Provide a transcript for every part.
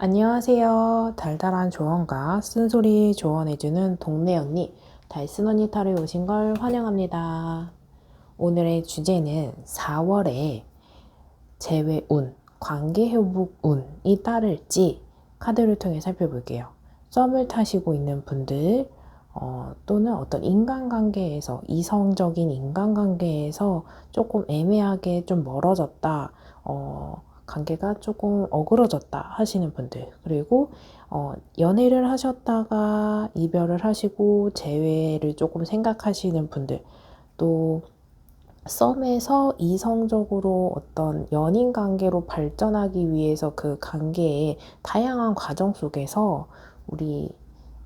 안녕하세요. 달달한 조언과 쓴소리 조언해주는 동네 언니, 달슨 언니 탈에 오신 걸 환영합니다. 오늘의 주제는 4월에 재회운, 관계회복운이 따를지 카드를 통해 살펴볼게요. 썸을 타시고 있는 분들, 또는 어떤 인간관계에서, 이성적인 인간관계에서 조금 애매하게 좀 멀어졌다, 관계가 조금 어그러졌다 하시는 분들, 그리고 연애를 하셨다가 이별을 하시고 재회를 조금 생각하시는 분들, 또 썸에서 이성적으로 어떤 연인 관계로 발전하기 위해서 그 관계의 다양한 과정 속에서 우리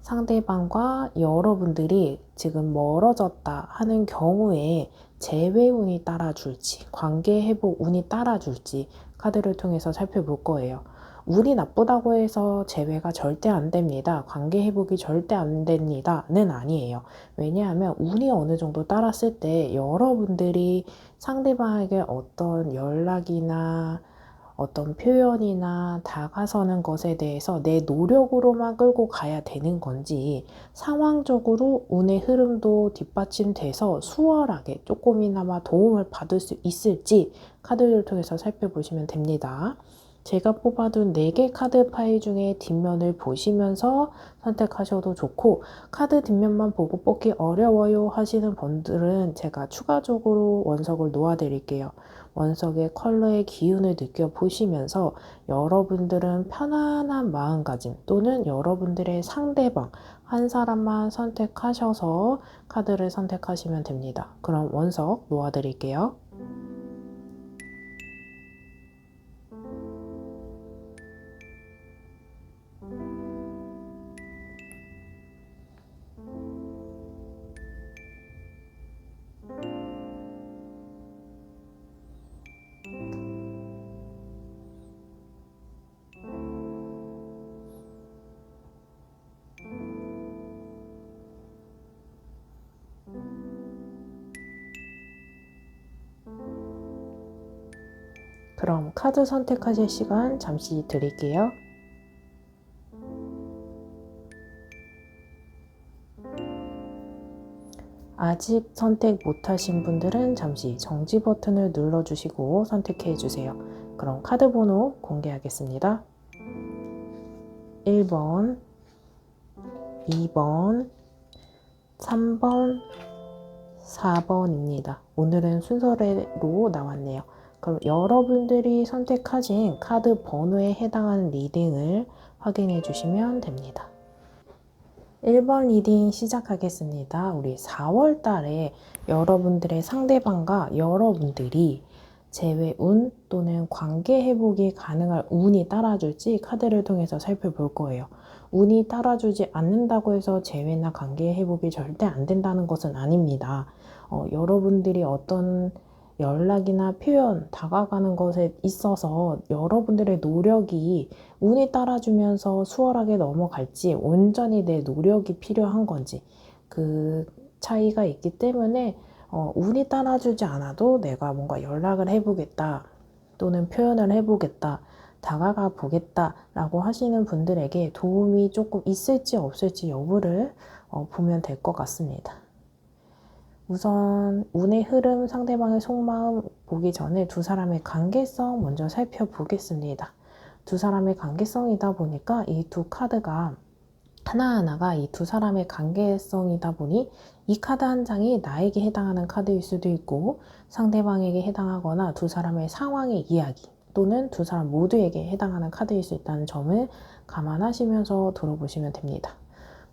상대방과 여러분들이 지금 멀어졌다 하는 경우에 재회운이 따라줄지, 관계 회복 운이 따라줄지 카드를 통해서 살펴볼 거예요. 운이 나쁘다고 해서 재회가 절대 안 됩니다. 관계 회복이 절대 안 됩니다는 아니에요. 왜냐하면 운이 어느 정도 따랐을 때 여러분들이 상대방에게 어떤 연락이나 어떤 표현이나 다가서는 것에 대해서 내 노력으로만 끌고 가야 되는 건지, 상황적으로 운의 흐름도 뒷받침돼서 수월하게 조금이나마 도움을 받을 수 있을지 카드를 통해서 살펴보시면 됩니다. 제가 뽑아둔 4개 카드 파일 중에 뒷면을 보시면서 선택하셔도 좋고, 카드 뒷면만 보고 뽑기 어려워요 하시는 분들은 제가 추가적으로 원석을 놓아드릴게요. 원석의 컬러의 기운을 느껴보시면서 여러분들은 편안한 마음가짐 또는 여러분들의 상대방 한 사람만 선택하셔서 카드를 선택하시면 됩니다. 그럼 원석 놓아드릴게요. 그럼 카드 선택하실 시간 잠시 드릴게요. 아직 선택 못하신 분들은 잠시 정지 버튼을 눌러주시고 선택해주세요. 그럼 카드 번호 공개하겠습니다. 1번, 2번, 3번, 4번입니다. 오늘은 순서대로 나왔네요. 그럼 여러분들이 선택하신 카드 번호에 해당하는 리딩을 확인해 주시면 됩니다. 1번 리딩 시작하겠습니다. 우리 4월 달에 여러분들의 상대방과 여러분들이 재회운 또는 관계 회복이 가능할 운이 따라줄지 카드를 통해서 살펴볼 거예요. 운이 따라주지 않는다고 해서 재회나 관계 회복이 절대 안 된다는 것은 아닙니다. 여러분들이 어떤 연락이나 표현, 다가가는 것에 있어서 여러분들의 노력이 운이 따라주면서 수월하게 넘어갈지, 온전히 내 노력이 필요한 건지, 그 차이가 있기 때문에 운이 따라주지 않아도 내가 뭔가 연락을 해보겠다 또는 표현을 해보겠다, 다가가 보겠다 라고 하시는 분들에게 도움이 조금 있을지 없을지 여부를 보면 될 것 같습니다. 우선 운의 흐름, 상대방의 속마음 보기 전에 두 사람의 관계성 먼저 살펴보겠습니다. 두 사람의 관계성이다 보니까 이 두 카드가 하나하나가 이 두 사람의 관계성이다 보니 이 카드 한 장이 나에게 해당하는 카드일 수도 있고 상대방에게 해당하거나 두 사람의 상황의 이야기 또는 두 사람 모두에게 해당하는 카드일 수 있다는 점을 감안하시면서 들어보시면 됩니다.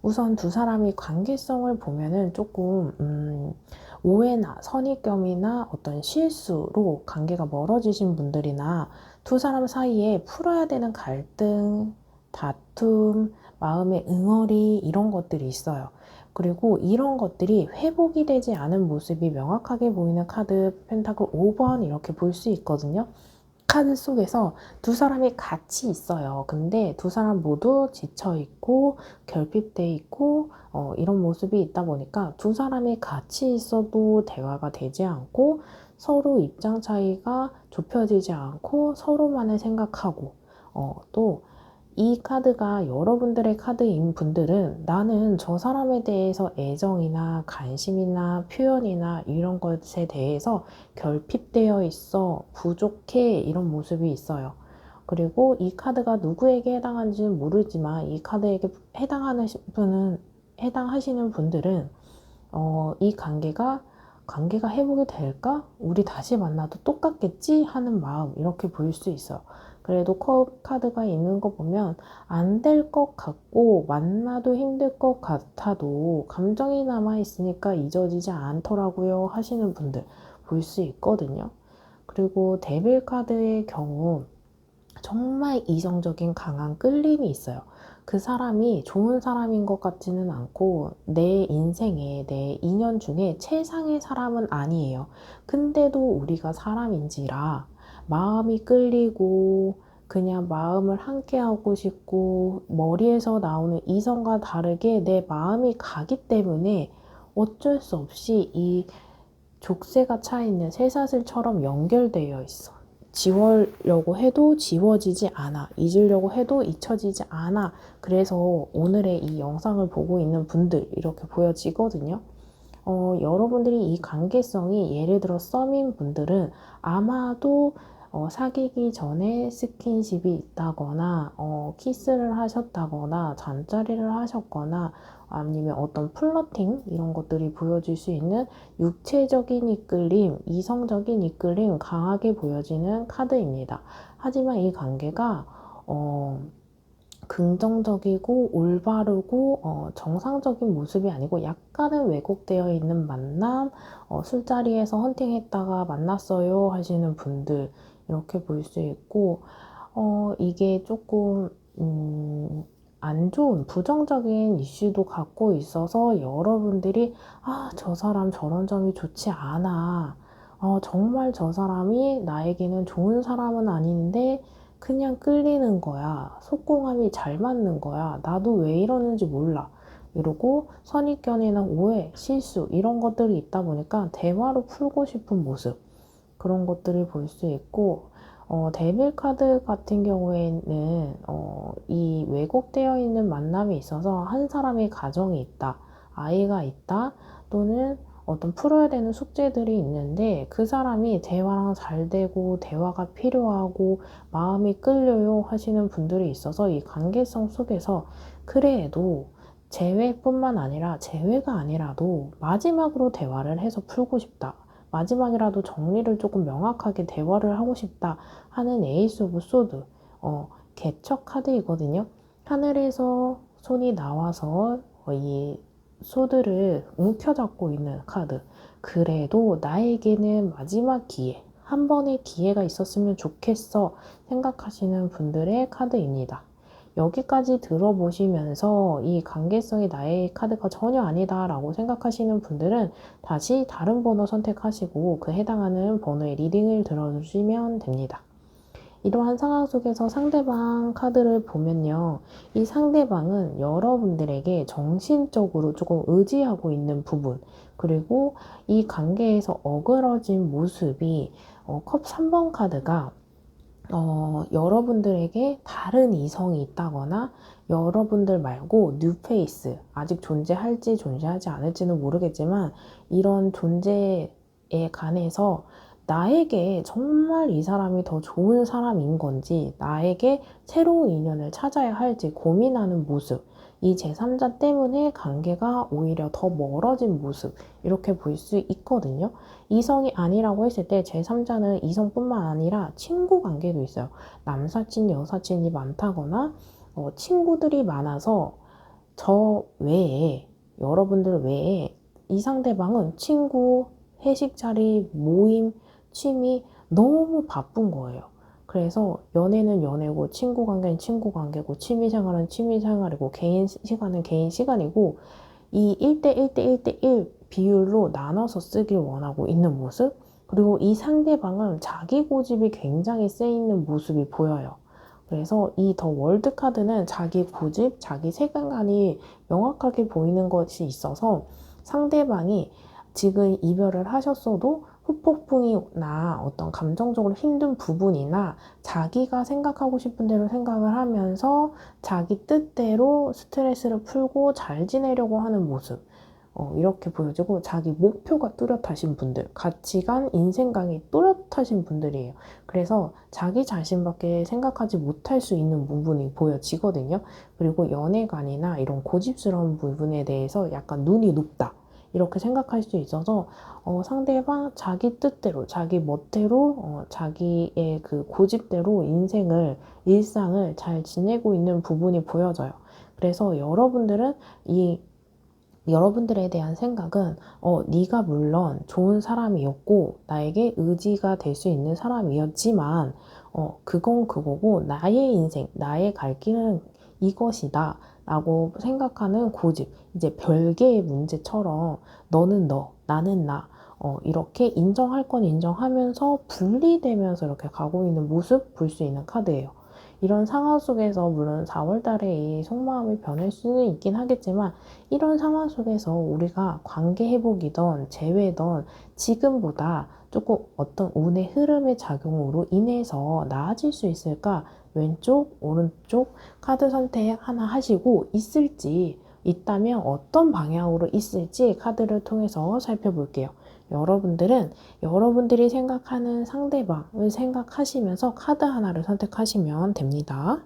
우선 두 사람이 관계성을 보면은 조금 오해나 선입견이나 어떤 실수로 관계가 멀어지신 분들이나 두 사람 사이에 풀어야 되는 갈등, 다툼, 마음의 응어리 이런 것들이 있어요. 그리고 이런 것들이 회복이 되지 않은 모습이 명확하게 보이는 카드 펜타클 5번 이렇게 볼 수 있거든요. 카드 속에서 두 사람이 같이 있어요. 근데 두 사람 모두 지쳐있고 결핍돼 있고 이런 모습이 있다 보니까 두 사람이 같이 있어도 대화가 되지 않고 서로 입장 차이가 좁혀지지 않고 서로만을 생각하고 또 이 카드가 여러분들의 카드인 분들은 나는 저 사람에 대해서 애정이나 관심이나 표현이나 이런 것에 대해서 결핍되어 있어, 부족해, 이런 모습이 있어요. 그리고 이 카드가 누구에게 해당하는지는 모르지만 이 카드에게 해당하시는 분들은 이 관계가 회복이 될까? 우리 다시 만나도 똑같겠지? 하는 마음, 이렇게 보일 수 있어요. 그래도 컵 카드가 있는 거 보면 안 될 것 같고 만나도 힘들 것 같아도 감정이 남아있으니까 잊어지지 않더라고요 하시는 분들 볼 수 있거든요. 그리고 데빌 카드의 경우 정말 이성적인 강한 끌림이 있어요. 그 사람이 좋은 사람인 것 같지는 않고 내 인생에, 내 인연 중에 최상의 사람은 아니에요. 근데도 우리가 사람인지라 마음이 끌리고 그냥 마음을 함께하고 싶고 머리에서 나오는 이성과 다르게 내 마음이 가기 때문에 어쩔 수 없이 이 족쇄가 차 있는 쇠사슬처럼 연결되어 있어. 지우려고 해도 지워지지 않아. 잊으려고 해도 잊혀지지 않아. 그래서 오늘의 이 영상을 보고 있는 분들 이렇게 보여지거든요. 여러분들이 이 관계성이 예를 들어 썸인 분들은 아마도 사귀기 전에 스킨십이 있다거나 키스를 하셨다거나 잠자리를 하셨거나 아니면 어떤 플러팅 이런 것들이 보여질 수 있는 육체적인 이끌림, 이성적인 이끌림 강하게 보여지는 카드입니다. 하지만 이 관계가 긍정적이고 올바르고 정상적인 모습이 아니고 약간은 왜곡되어 있는 만남, 술자리에서 헌팅했다가 만났어요 하시는 분들 이렇게 볼 수 있고 이게 조금 안 좋은 부정적인 이슈도 갖고 있어서 여러분들이 저 사람 저런 점이 좋지 않아. 정말 저 사람이 나에게는 좋은 사람은 아닌데 그냥 끌리는 거야. 속궁합이 잘 맞는 거야. 나도 왜 이러는지 몰라. 이러고 선입견이나 오해, 실수 이런 것들이 있다 보니까 대화로 풀고 싶은 모습 그런 것들을 볼 수 있고 데빌 카드 같은 경우에는 이 왜곡되어 있는 만남이 있어서 한 사람의 가정이 있다, 아이가 있다, 또는 어떤 풀어야 되는 숙제들이 있는데 그 사람이 대화랑 잘 되고 대화가 필요하고 마음이 끌려요 하시는 분들이 있어서 이 관계성 속에서 그래도 재회뿐만 아니라 재회가 아니라도 마지막으로 대화를 해서 풀고 싶다. 마지막이라도 정리를 조금 명확하게 대화를 하고 싶다 하는 에이스 오브 소드 개척 카드이거든요. 하늘에서 손이 나와서 이 소드를 움켜잡고 있는 카드. 그래도 나에게는 마지막 기회, 한 번의 기회가 있었으면 좋겠어 생각하시는 분들의 카드입니다. 여기까지 들어보시면서 이 관계성이 나의 카드가 전혀 아니다 라고 생각하시는 분들은 다시 다른 번호 선택하시고 그 해당하는 번호의 리딩을 들어주시면 됩니다. 이러한 상황 속에서 상대방 카드를 보면요. 이 상대방은 여러분들에게 정신적으로 조금 의지하고 있는 부분, 그리고 이 관계에서 어그러진 모습이 컵 3번 카드가 여러분들에게 다른 이성이 있다거나 여러분들 말고 뉴페이스, 아직 존재할지 존재하지 않을지는 모르겠지만 이런 존재에 관해서 나에게 정말 이 사람이 더 좋은 사람인 건지 나에게 새로운 인연을 찾아야 할지 고민하는 모습, 이 제3자 때문에 관계가 오히려 더 멀어진 모습 이렇게 볼 수 있거든요. 이성이 아니라고 했을 때 제3자는 이성뿐만 아니라 친구 관계도 있어요. 남사친, 여사친이 많다거나 친구들이 많아서 저 외에 여러분들 외에 이 상대방은 친구, 회식 자리, 모임, 취미 너무 바쁜 거예요. 그래서 연애는 연애고 친구 관계는 친구 관계고 취미 생활은 취미 생활이고 개인 시간은 개인 시간이고 이 1대 1대 1대 1 비율로 나눠서 쓰길 원하고 있는 모습, 그리고 이 상대방은 자기 고집이 굉장히 세 있는 모습이 보여요. 그래서 이 더 월드 카드는 자기 고집, 자기 세계관이 명확하게 보이는 것이 있어서 상대방이 지금 이별을 하셨어도 후폭풍이나 어떤 감정적으로 힘든 부분이나 자기가 생각하고 싶은 대로 생각을 하면서 자기 뜻대로 스트레스를 풀고 잘 지내려고 하는 모습. 이렇게 보여지고 자기 목표가 뚜렷하신 분들, 가치관, 인생관이 뚜렷하신 분들이에요. 그래서 자기 자신밖에 생각하지 못할 수 있는 부분이 보여지거든요. 그리고 연애관이나 이런 고집스러운 부분에 대해서 약간 눈이 높다. 이렇게 생각할 수 있어서 상대방 자기 뜻대로, 자기 멋대로, 자기의 그 고집대로 일상을 잘 지내고 있는 부분이 보여져요. 그래서 여러분들에 대한 생각은 네가 물론 좋은 사람이었고 나에게 의지가 될 수 있는 사람이었지만 그건 그거고 나의 인생, 나의 갈 길은 이것이다 라고 생각하는 고집, 이제 별개의 문제처럼 너는 너, 나는 나 이렇게 인정할 건 인정하면서 분리되면서 이렇게 가고 있는 모습 볼 수 있는 카드예요. 이런 상황 속에서 물론 4월 달에 이 속마음이 변할 수는 있긴 하겠지만 이런 상황 속에서 우리가 관계 회복이던 재회던 지금보다 조금 어떤 운의 흐름의 작용으로 인해서 나아질 수 있을까? 왼쪽, 오른쪽 카드 선택 하나 하시고 있다면 어떤 방향으로 있을지 카드를 통해서 살펴볼게요. 여러분들은 여러분들이 생각하는 상대방을 생각하시면서 카드 하나를 선택하시면 됩니다.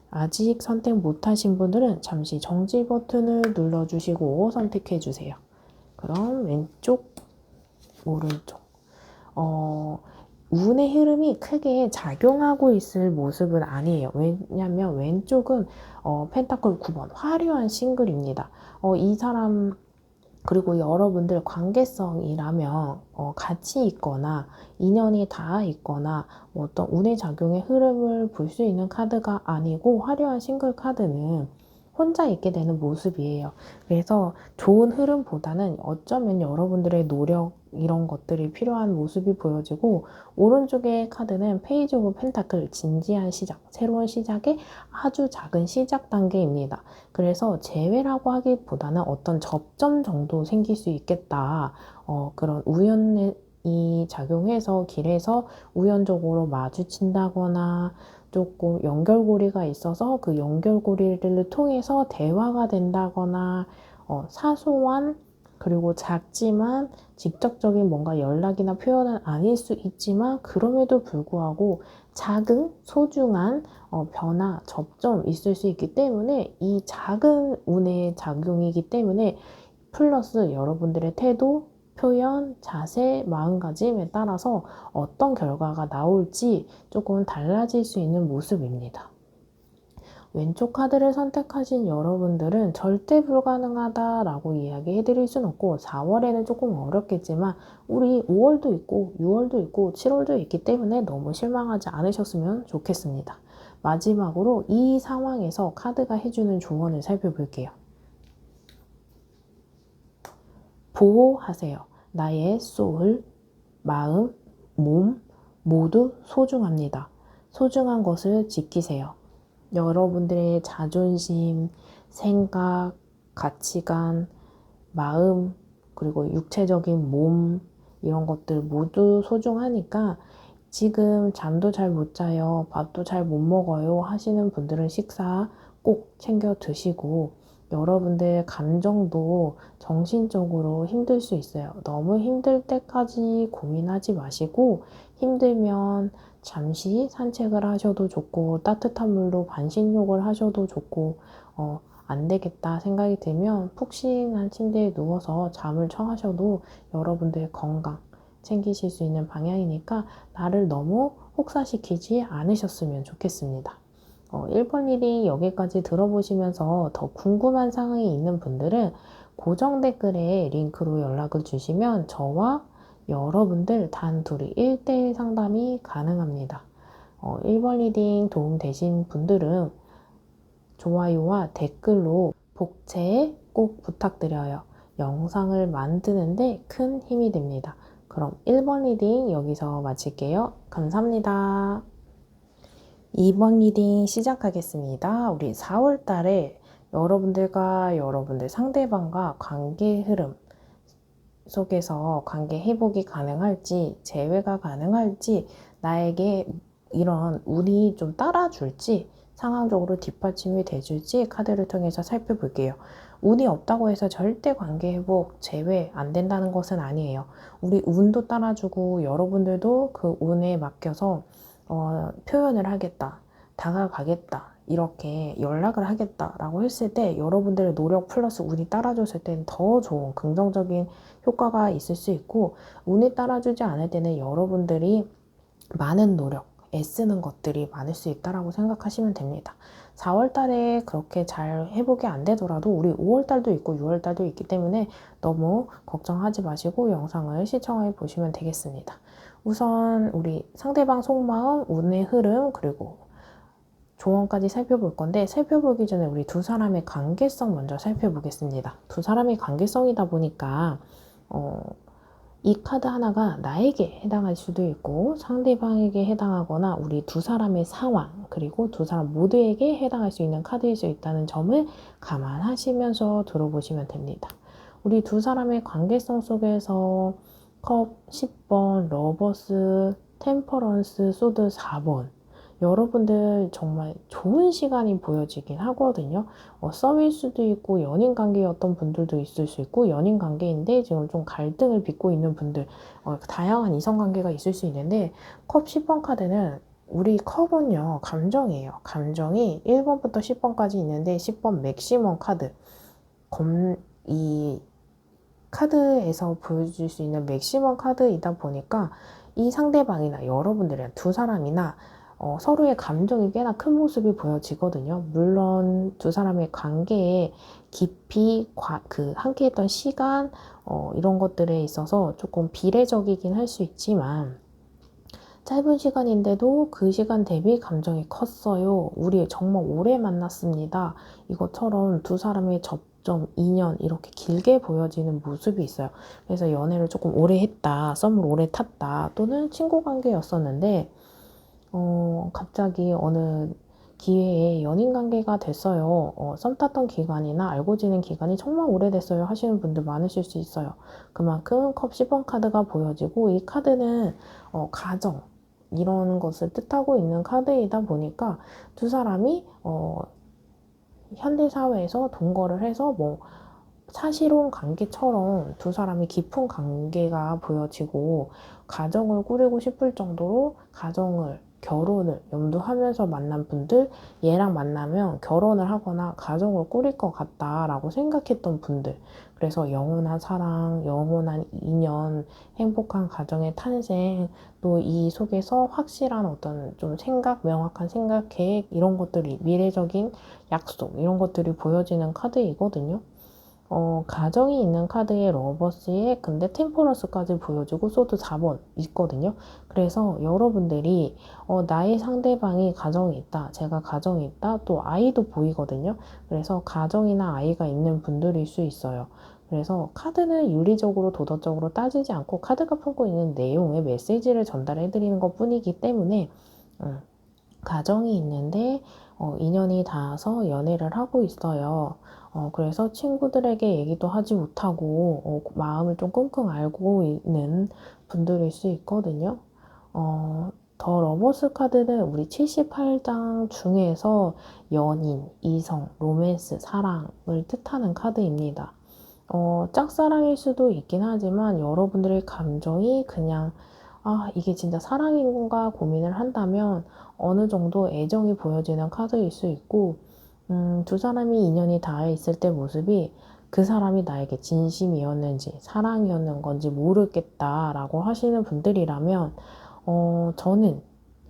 아직 선택 못하신 분들은 잠시 정지 버튼을 눌러주시고 선택해주세요. 그럼 왼쪽, 오른쪽. 운의 흐름이 크게 작용하고 있을 모습은 아니에요. 왜냐면 왼쪽은 펜타클 9번 화려한 싱글입니다. 이 사람 그리고 여러분들 관계성이라면 같이 있거나 인연이 닿아 있거나 어떤 운의 작용의 흐름을 볼 수 있는 카드가 아니고 화려한 싱글 카드는 혼자 있게 되는 모습이에요. 그래서 좋은 흐름보다는 어쩌면 여러분들의 노력 이런 것들이 필요한 모습이 보여지고 오른쪽의 카드는 페이지 오브 펜타클 진지한 시작, 새로운 시작의 아주 작은 시작 단계입니다. 그래서 재회라고 하기보다는 어떤 접점 정도 생길 수 있겠다. 그런 우연이 작용해서 길에서 우연적으로 마주친다거나 조금 연결고리가 있어서 그 연결고리를 통해서 대화가 된다거나 사소한 그리고 작지만 직접적인 뭔가 연락이나 표현은 아닐 수 있지만 그럼에도 불구하고 작은 소중한 변화, 접점 있을 수 있기 때문에 이 작은 운의 작용이기 때문에 플러스 여러분들의 태도, 표현, 자세, 마음가짐에 따라서 어떤 결과가 나올지 조금 달라질 수 있는 모습입니다. 왼쪽 카드를 선택하신 여러분들은 절대 불가능하다라고 이야기해 드릴 순 없고 4월에는 조금 어렵겠지만 우리 5월도 있고 6월도 있고 7월도 있기 때문에 너무 실망하지 않으셨으면 좋겠습니다. 마지막으로 이 상황에서 카드가 해주는 조언을 살펴볼게요. 보호하세요. 나의 소울, 마음, 몸 모두 소중합니다. 소중한 것을 지키세요. 여러분들의 자존심, 생각, 가치관, 마음, 그리고 육체적인 몸 이런 것들 모두 소중하니까 지금 잠도 잘 못 자요, 밥도 잘 못 먹어요 하시는 분들은 식사 꼭 챙겨 드시고 여러분들 감정도 정신적으로 힘들 수 있어요. 너무 힘들 때까지 고민하지 마시고 힘들면 잠시 산책을 하셔도 좋고 따뜻한 물로 반신욕을 하셔도 좋고 안 되겠다 생각이 들면 푹신한 침대에 누워서 잠을 청하셔도 여러분들의 건강 챙기실 수 있는 방향이니까 나를 너무 혹사시키지 않으셨으면 좋겠습니다. 1번 일이 여기까지 들어보시면서 더 궁금한 사항이 있는 분들은 고정 댓글에 링크로 연락을 주시면 저와 여러분들 단둘이 1대1 상담이 가능합니다. 1번 리딩 도움되신 분들은 좋아요와 댓글로 복채 꼭 부탁드려요. 영상을 만드는데 큰 힘이 됩니다. 그럼 1번 리딩 여기서 마칠게요. 감사합니다. 2번 리딩 시작하겠습니다. 우리 4월 달에 여러분들과 여러분들 상대방과 관계 흐름 속에서 관계 회복이 가능할지, 재회가 가능할지, 나에게 이런 운이 좀 따라줄지, 상황적으로 뒷받침이 돼줄지 카드를 통해서 살펴볼게요. 운이 없다고 해서 절대 관계 회복, 재회 안 된다는 것은 아니에요. 우리 운도 따라주고 여러분들도 그 운에 맡겨서 표현을 하겠다, 다가가겠다, 이렇게 연락을 하겠다라고 했을 때 여러분들의 노력 플러스 운이 따라줬을 때는 더 좋은 긍정적인 효과가 있을 수 있고, 운이 따라주지 않을 때는 여러분들이 많은 노력, 애쓰는 것들이 많을 수 있다라고 생각하시면 됩니다. 4월 달에 그렇게 잘 회복이 안 되더라도 우리 5월 달도 있고 6월 달도 있기 때문에 너무 걱정하지 마시고 영상을 시청해 보시면 되겠습니다. 우선 우리 상대방 속마음, 운의 흐름, 그리고 조언까지 살펴볼 건데, 살펴보기 전에 우리 두 사람의 관계성 먼저 살펴보겠습니다. 두 사람의 관계성이다 보니까 이 카드 하나가 나에게 해당할 수도 있고 상대방에게 해당하거나 우리 두 사람의 상황, 그리고 두 사람 모두에게 해당할 수 있는 카드일 수 있다는 점을 감안하시면서 들어보시면 됩니다. 우리 두 사람의 관계성 속에서 컵 10번, 러버스, 템퍼런스, 소드 4번, 여러분들 정말 좋은 시간이 보여지긴 하거든요. 썸일 수도 있고 연인 관계였던 분들도 있을 수 있고, 연인 관계인데 지금 좀 갈등을 빚고 있는 분들, 다양한 이성 관계가 있을 수 있는데, 컵 10번 카드는 우리 컵은요, 감정이에요. 감정이 1번부터 10번까지 있는데 10번 맥시멈 카드. 이 카드에서 보여줄 수 있는 맥시멈 카드이다 보니까 이 상대방이나 여러분들이나 두 사람이나 서로의 감정이 꽤나 큰 모습이 보여지거든요. 물론 두 사람의 관계의 깊이, 함께했던 시간, 이런 것들에 있어서 조금 비례적이긴 할 수 있지만, 짧은 시간인데도 그 시간 대비 감정이 컸어요. 우리 정말 오래 만났습니다. 이것처럼 두 사람의 접점, 인연 이렇게 길게 보여지는 모습이 있어요. 그래서 연애를 조금 오래 했다, 썸을 오래 탔다, 또는 친구 관계였었는데 갑자기 어느 기회에 연인 관계가 됐어요. 썸 탔던 기간이나 알고 지낸 기간이 정말 오래됐어요 하시는 분들 많으실 수 있어요. 그만큼 컵 10번 카드가 보여지고, 이 카드는 가정, 이런 것을 뜻하고 있는 카드이다 보니까 두 사람이 현대사회에서 동거를 해서 사실혼 관계처럼 두 사람이 깊은 관계가 보여지고, 가정을 꾸리고 싶을 정도로 결혼을 염두하면서 만난 분들, 얘랑 만나면 결혼을 하거나 가정을 꾸릴 것 같다라고 생각했던 분들, 그래서 영원한 사랑, 영원한 인연, 행복한 가정의 탄생, 또 이 속에서 확실한 어떤 좀 명확한 생각, 계획, 이런 것들이, 미래적인 약속, 이런 것들이 보여지는 카드이거든요. 가정이 있는 카드의 러버스에 근데 템퍼런스까지 보여주고 소드 4번 있거든요. 그래서 여러분들이 나의 상대방이 가정이 있다, 제가 가정이 있다, 또 아이도 보이거든요. 그래서 가정이나 아이가 있는 분들일 수 있어요. 그래서 카드는 윤리적으로 도덕적으로 따지지 않고 카드가 품고 있는 내용의 메시지를 전달해 드리는 것 뿐이기 때문에, 가정이 있는데 인연이 닿아서 연애를 하고 있어요. 그래서 친구들에게 얘기도 하지 못하고 마음을 좀 끙끙 앓고 있는 분들일 수 있거든요. 더 러버스 카드는 우리 78장 중에서 연인, 이성, 로맨스, 사랑을 뜻하는 카드입니다. 짝사랑일 수도 있긴 하지만 여러분들의 감정이 그냥 이게 진짜 사랑인 건가 고민을 한다면 어느 정도 애정이 보여지는 카드일 수 있고, 두 사람이 인연이 닿아 있을 때 모습이 그 사람이 나에게 진심이었는지 사랑이었는 건지 모르겠다라고 하시는 분들이라면, 저는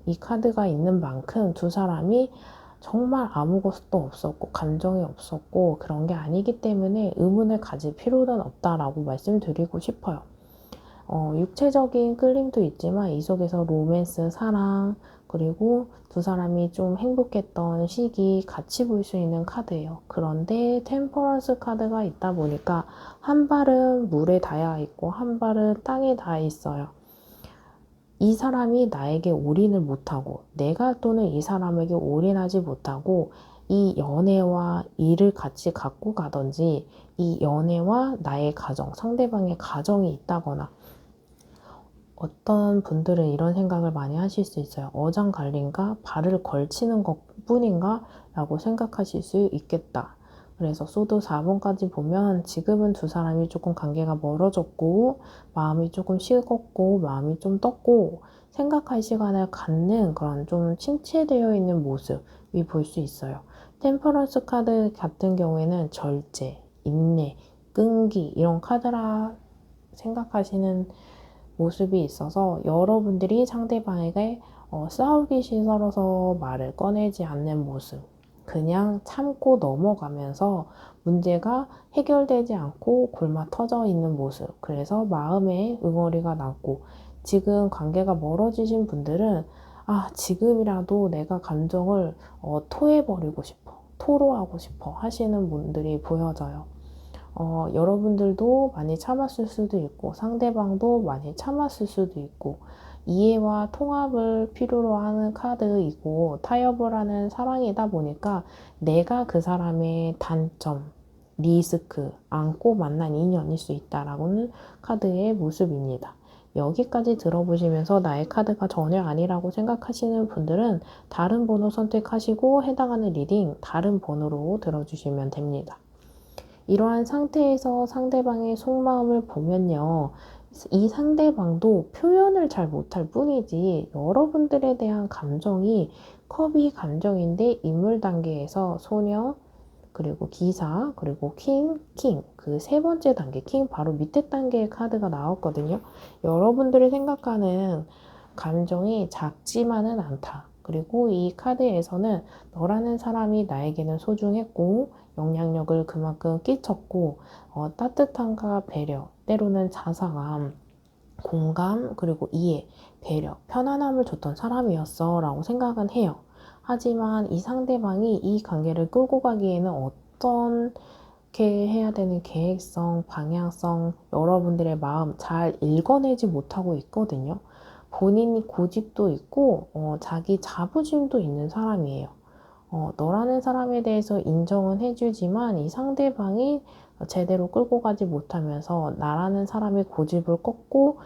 이 카드가 있는 만큼 두 사람이 정말 아무것도 없었고 감정이 없었고 그런 게 아니기 때문에 의문을 가질 필요는 없다라고 말씀드리고 싶어요. 육체적인 끌림도 있지만 이 속에서 로맨스, 사랑, 그리고 두 사람이 좀 행복했던 시기 같이 볼 수 있는 카드예요. 그런데 템퍼런스 카드가 있다 보니까 한 발은 물에 닿아 있고 한 발은 땅에 닿아 있어요. 이 사람이 나에게 올인을 못하고, 내가 또는 이 사람에게 올인하지 못하고, 이 연애와 일을 같이 갖고 가든지 이 연애와 나의 가정, 상대방의 가정이 있다거나 어떤 분들은 이런 생각을 많이 하실 수 있어요. 어장관리인가? 발을 걸치는 것뿐인가? 라고 생각하실 수 있겠다. 그래서 소도 4번까지 보면 지금은 두 사람이 조금 관계가 멀어졌고 마음이 조금 식었고 마음이 좀 떴고 생각할 시간을 갖는 그런 좀 침체되어 있는 모습이 볼 수 있어요. 템퍼런스 카드 같은 경우에는 절제, 인내, 끈기 이런 카드라 생각하시는 모습이 있어서 여러분들이 상대방에게 싸우기 싫어서 말을 꺼내지 않는 모습, 그냥 참고 넘어가면서 문제가 해결되지 않고 골마 터져 있는 모습, 그래서 마음에 응어리가 남고 지금 관계가 멀어지신 분들은 지금이라도 내가 감정을 토해버리고 싶어, 토로하고 싶어 하시는 분들이 보여져요. 여러분들도 많이 참았을 수도 있고 상대방도 많이 참았을 수도 있고 이해와 통합을 필요로 하는 카드이고 타협을 하는 사랑이다 보니까 내가 그 사람의 단점, 리스크 안고 만난 인연일 수 있다라고는 카드의 모습입니다. 여기까지 들어보시면서 나의 카드가 전혀 아니라고 생각하시는 분들은 다른 번호 선택하시고 해당하는 리딩 다른 번호로 들어주시면 됩니다. 이러한 상태에서 상대방의 속마음을 보면요. 이 상대방도 표현을 잘 못할 뿐이지 여러분들에 대한 감정이 컵이 감정인데 인물 단계에서 소녀, 그리고 기사, 그리고 킹 그 세 번째 단계 킹 바로 밑에 단계의 카드가 나왔거든요. 여러분들이 생각하는 감정이 작지만은 않다. 그리고 이 카드에서는 너라는 사람이 나에게는 소중했고 영향력을 그만큼 끼쳤고 따뜻함과 배려, 때로는 자상함, 공감, 그리고 이해, 배려, 편안함을 줬던 사람이었어 라고 생각은 해요. 하지만 이 상대방이 이 관계를 끌고 가기에는 어떻게 해야 되는 계획성, 방향성, 여러분들의 마음 잘 읽어내지 못하고 있거든요. 본인이 고집도 있고 자기 자부심도 있는 사람이에요. 너라는 사람에 대해서 인정은 해주지만 이 상대방이 제대로 끌고 가지 못하면서 나라는 사람의 고집을 꺾고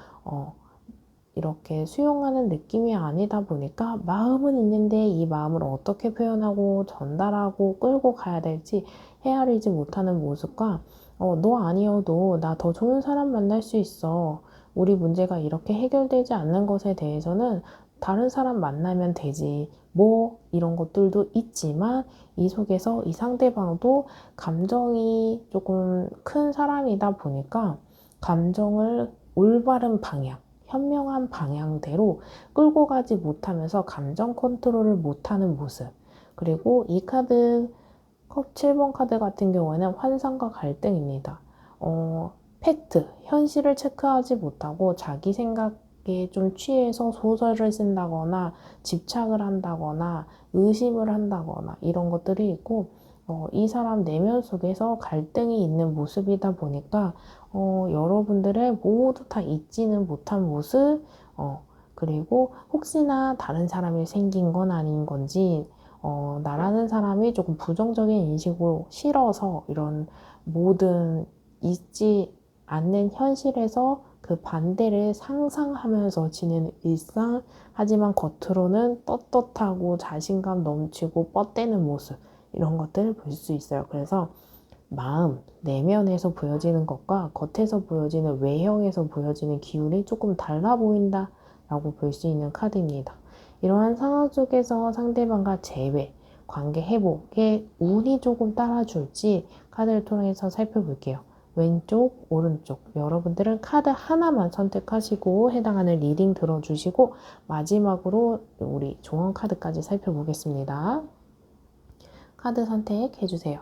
이렇게 수용하는 느낌이 아니다 보니까 마음은 있는데 이 마음을 어떻게 표현하고 전달하고 끌고 가야 될지 헤아리지 못하는 모습과 너 아니어도 나 더 좋은 사람 만날 수 있어. 우리 문제가 이렇게 해결되지 않는 것에 대해서는 다른 사람 만나면 되지. 뭐 이런 것들도 있지만 이 속에서 이 상대방도 감정이 조금 큰 사람이다 보니까 감정을 올바른 방향, 현명한 방향대로 끌고 가지 못하면서 감정 컨트롤을 못하는 모습. 그리고 이 카드 컵 7번 카드 같은 경우에는 환상과 갈등입니다. 팩트, 현실을 체크하지 못하고 자기 생각에 좀 취해서 소설을 쓴다거나 집착을 한다거나 의심을 한다거나 이런 것들이 있고 이 사람 내면 속에서 갈등이 있는 모습이다 보니까 여러분들의 모두 다 잊지는 못한 모습 그리고 혹시나 다른 사람이 생긴 건 아닌 건지 나라는 사람이 조금 부정적인 인식으로 싫어서 이런 모든 잊지 않는 현실에서 그 반대를 상상하면서 지내는 일상, 하지만 겉으로는 떳떳하고 자신감 넘치고 뻗대는 모습, 이런 것들을 볼 수 있어요. 그래서 마음, 내면에서 보여지는 것과 겉에서 보여지는 외형에서 보여지는 기운이 조금 달라 보인다 라고 볼 수 있는 카드입니다. 이러한 상황 속에서 상대방과 재회, 관계 회복에 운이 조금 따라줄지 카드를 통해서 살펴볼게요. 왼쪽, 오른쪽 여러분들은 카드 하나만 선택하시고 해당하는 리딩 들어주시고 마지막으로 우리 조언 카드까지 살펴보겠습니다. 카드 선택해주세요.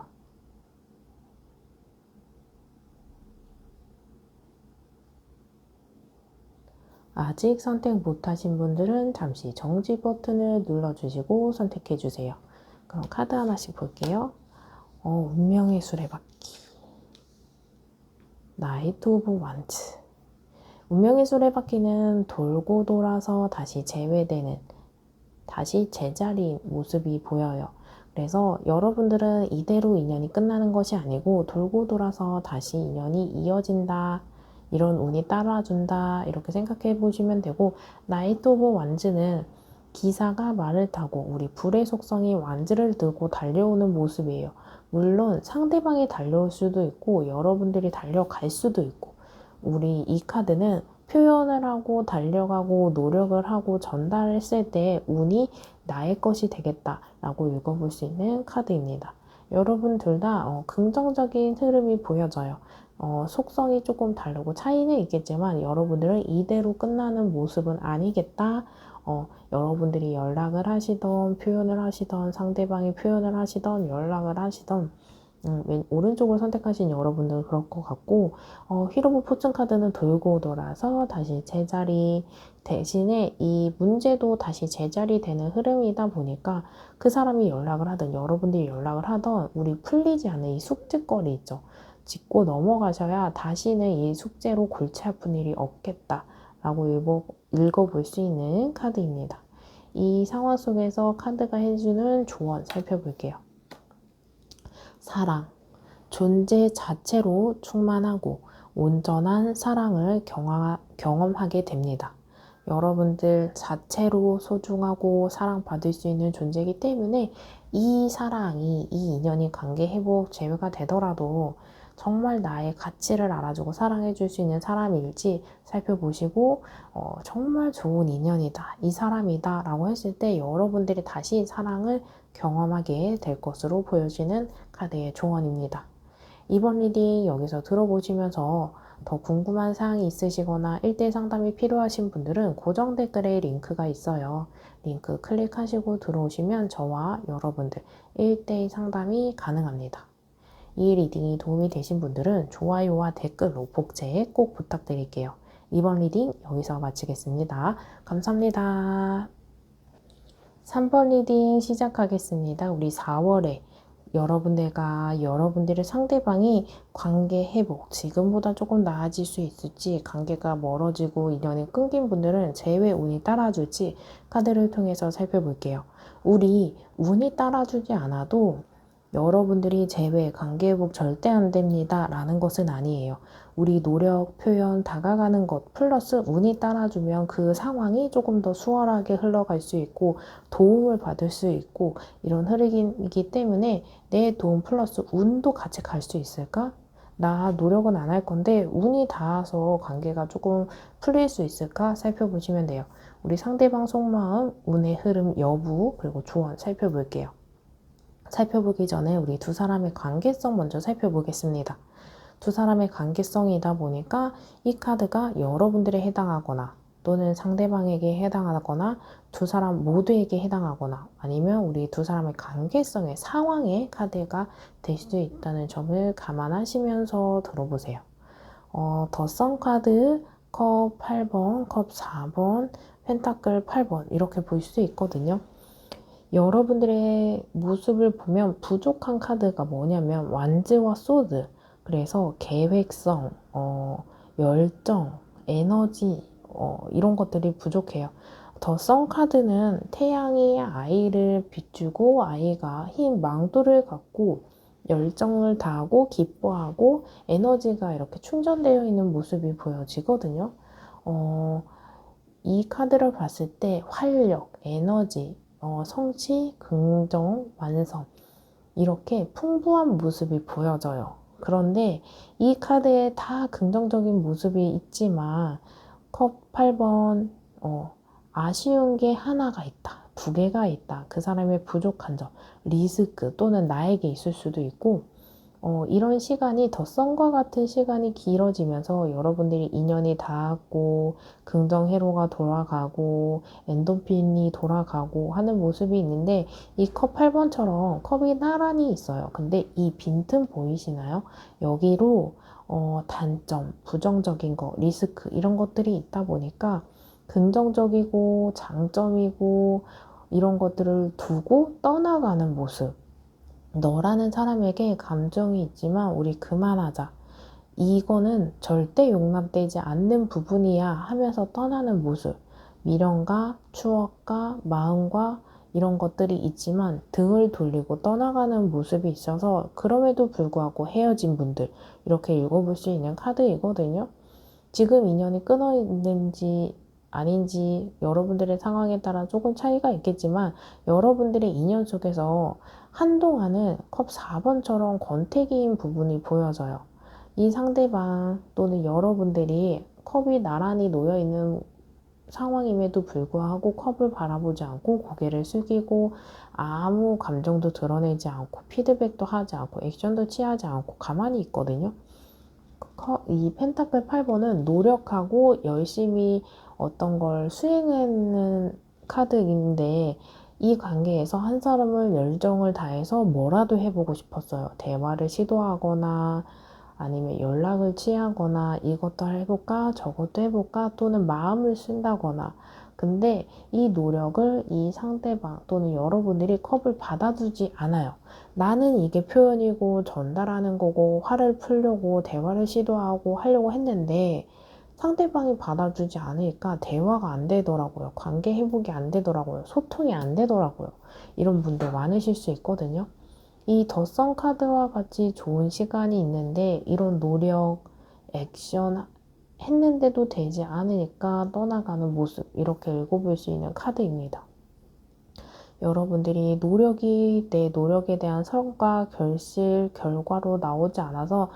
아직 선택 못하신 분들은 잠시 정지 버튼을 눌러주시고 선택해주세요. 그럼 카드 하나씩 볼게요. 운명의 수레바퀴, 나이트 오브 완즈. 운명의 수레바퀴는 돌고 돌아서 다시 재회되는, 다시 제자리인 모습이 보여요. 그래서 여러분들은 이대로 인연이 끝나는 것이 아니고 돌고 돌아서 다시 인연이 이어진다. 이런 운이 따라준다. 이렇게 생각해 보시면 되고, 나이트 오브 완즈는 기사가 말을 타고 우리 불의 속성이 완즈를 들고 달려오는 모습이에요. 물론 상대방이 달려올 수도 있고 여러분들이 달려갈 수도 있고, 우리 이 카드는 표현을 하고 달려가고 노력을 하고 전달했을 때 운이 나의 것이 되겠다라고 읽어볼 수 있는 카드입니다. 여러분 둘 다 긍정적인 흐름이 보여져요. 속성이 조금 다르고 차이는 있겠지만 여러분들은 이대로 끝나는 모습은 아니겠다. 여러분들이 연락을 하시던 표현을 하시던 상대방이 표현을 하시던 연락을 하시던 오른쪽을 선택하신 여러분들은 그럴 것 같고, 휘로브 포춘 카드는 돌고 돌아서 다시 제자리 대신에 이 문제도 다시 제자리 되는 흐름이다 보니까 그 사람이 연락을 하든 여러분들이 연락을 하던 우리 풀리지 않은 이 숙제거리 있죠. 짚고 넘어가셔야 다시는 이 숙제로 골치 아픈 일이 없겠다라고 읽어볼 수 있는 카드입니다. 이 상황 속에서 카드가 해주는 조언 살펴볼게요. 사랑, 존재 자체로 충만하고 온전한 사랑을 경험하게 됩니다. 여러분들 자체로 소중하고 사랑받을 수 있는 존재이기 때문에 이 사랑이, 이 인연이 관계 회복 재회가 되더라도 정말 나의 가치를 알아주고 사랑해줄 수 있는 사람일지 살펴보시고 정말 좋은 인연이다, 이 사람이다 라고 했을 때 여러분들이 다시 사랑을 경험하게 될 것으로 보여지는 카드의 조언입니다. 이번 리딩 여기서 들어보시면서 더 궁금한 사항이 있으시거나 1대1 상담이 필요하신 분들은 고정 댓글에 링크가 있어요. 링크 클릭하시고 들어오시면 저와 여러분들 1대1 상담이 가능합니다. 이 리딩이 도움이 되신 분들은 좋아요와 댓글로 복제 꼭 부탁드릴게요. 이번 리딩 여기서 마치겠습니다. 감사합니다. 3번 리딩 시작하겠습니다. 우리 4월에 여러분들의 상대방이 관계 회복, 지금보다 조금 나아질 수 있을지, 관계가 멀어지고 인연이 끊긴 분들은 재회 운이 따라줄지 카드를 통해서 살펴볼게요. 우리 운이 따라주지 않아도 여러분들이 재회, 관계 회복 절대 안 됩니다 라는 것은 아니에요. 우리 노력, 표현, 다가가는 것 플러스 운이 따라주면 그 상황이 조금 더 수월하게 흘러갈 수 있고 도움을 받을 수 있고 이런 흐름이기 때문에 내 도움 플러스 운도 같이 갈 수 있을까? 나 노력은 안 할 건데 운이 닿아서 관계가 조금 풀릴 수 있을까? 살펴보시면 돼요. 우리 상대방 속마음, 운의 흐름 여부, 그리고 조언 살펴볼게요. 살펴보기 전에 우리 두 사람의 관계성 먼저 살펴보겠습니다. 두 사람의 관계성이다 보니까 이 카드가 여러분들에 해당하거나 또는 상대방에게 해당하거나 두 사람 모두에게 해당하거나 아니면 우리 두 사람의 관계성의 상황의 카드가 될 수 있다는 점을 감안하시면서 들어보세요. 더 선 카드, 컵 8번, 컵 4번, 펜타클 8번 이렇게 볼 수 있거든요. 여러분들의 모습을 보면 부족한 카드가 뭐냐면 완즈와 소드, 그래서 계획성, 열정, 에너지 이런 것들이 부족해요. 더 선 카드는 태양이 아이를 비추고 아이가 흰 망토를 갖고 열정을 다하고 기뻐하고 에너지가 이렇게 충전되어 있는 모습이 보여지거든요. 이 카드를 봤을 때 활력, 에너지, 성취, 긍정, 완성 이렇게 풍부한 모습이 보여져요. 그런데 이 카드에 다 긍정적인 모습이 있지만 컵 8번 아쉬운 게 하나가 있다, 두 개가 있다. 그 사람의 부족한 점, 리스크 또는 나에게 있을 수도 있고 이런 시간이 더 썬과 같은 시간이 길어지면서 여러분들이 인연이 닿았고 긍정 회로가 돌아가고 엔도핀이 돌아가고 하는 모습이 있는데 이 컵 8번처럼 컵이 나란히 있어요. 근데 이 빈틈 보이시나요? 여기로 단점, 부정적인 거, 리스크 이런 것들이 있다 보니까 긍정적이고 장점이고 이런 것들을 두고 떠나가는 모습. 너라는 사람에게 감정이 있지만 우리 그만하자. 이거는 절대 용납되지 않는 부분이야 하면서 떠나는 모습. 미련과 추억과 마음과 이런 것들이 있지만 등을 돌리고 떠나가는 모습이 있어서 그럼에도 불구하고 헤어진 분들 이렇게 읽어볼 수 있는 카드이거든요. 지금 인연이 끊어 있는지 아닌지 여러분들의 상황에 따라 조금 차이가 있겠지만 여러분들의 인연 속에서 한동안은 컵 4번처럼 권태기인 부분이 보여져요. 이 상대방 또는 여러분들이 컵이 나란히 놓여 있는 상황임에도 불구하고 컵을 바라보지 않고 고개를 숙이고 아무 감정도 드러내지 않고 피드백도 하지 않고 액션도 취하지 않고 가만히 있거든요. 이 펜타클 8번은 노력하고 열심히 어떤 걸 수행하는 카드인데 이 관계에서 한 사람을 열정을 다해서 뭐라도 해보고 싶었어요. 대화를 시도하거나 아니면 연락을 취하거나 이것도 해볼까 저것도 해볼까 또는 마음을 쓴다거나 근데 이 노력을 이 상대방 또는 여러분들이 컵을 받아주지 않아요. 나는 이게 표현이고 전달하는 거고 화를 풀려고 대화를 시도하고 하려고 했는데 상대방이 받아주지 않으니까 대화가 안 되더라고요. 관계 회복이 안 되더라고요. 소통이 안 되더라고요. 이런 분들 많으실 수 있거든요. 이 더선 카드와 같이 좋은 시간이 있는데 이런 노력, 액션 했는데도 되지 않으니까 떠나가는 모습 이렇게 읽어볼 수 있는 카드입니다. 여러분들이 내 노력에 대한 성과, 결과로 나오지 않아서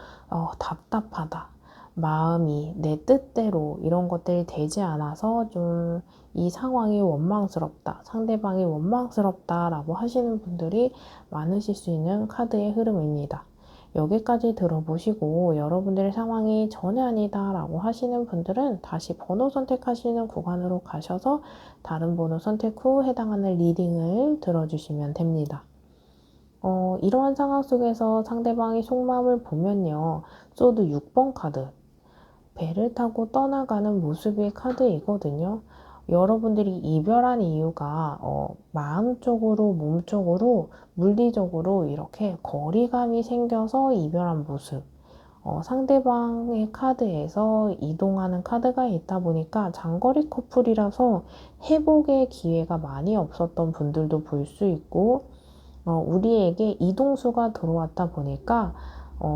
답답하다. 마음이 내 뜻대로 이런 것들이 되지 않아서 좀 이 상황이 원망스럽다. 상대방이 원망스럽다라고 하시는 분들이 많으실 수 있는 카드의 흐름입니다. 여기까지 들어보시고 여러분들의 상황이 전혀 아니다 라고 하시는 분들은 다시 번호 선택하시는 구간으로 가셔서 다른 번호 선택 후 해당하는 리딩을 들어주시면 됩니다. 이러한 상황 속에서 상대방의 속마음을 보면요. 소드 6번 카드, 배를 타고 떠나가는 모습의 카드이거든요. 여러분들이 이별한 이유가 마음적으로, 몸적으로, 물리적으로 이렇게 거리감이 생겨서 이별한 모습. 상대방의 카드에서 이동하는 카드가 있다 보니까 장거리 커플이라서 회복의 기회가 많이 없었던 분들도 볼 수 있고 우리에게 이동수가 들어왔다 보니까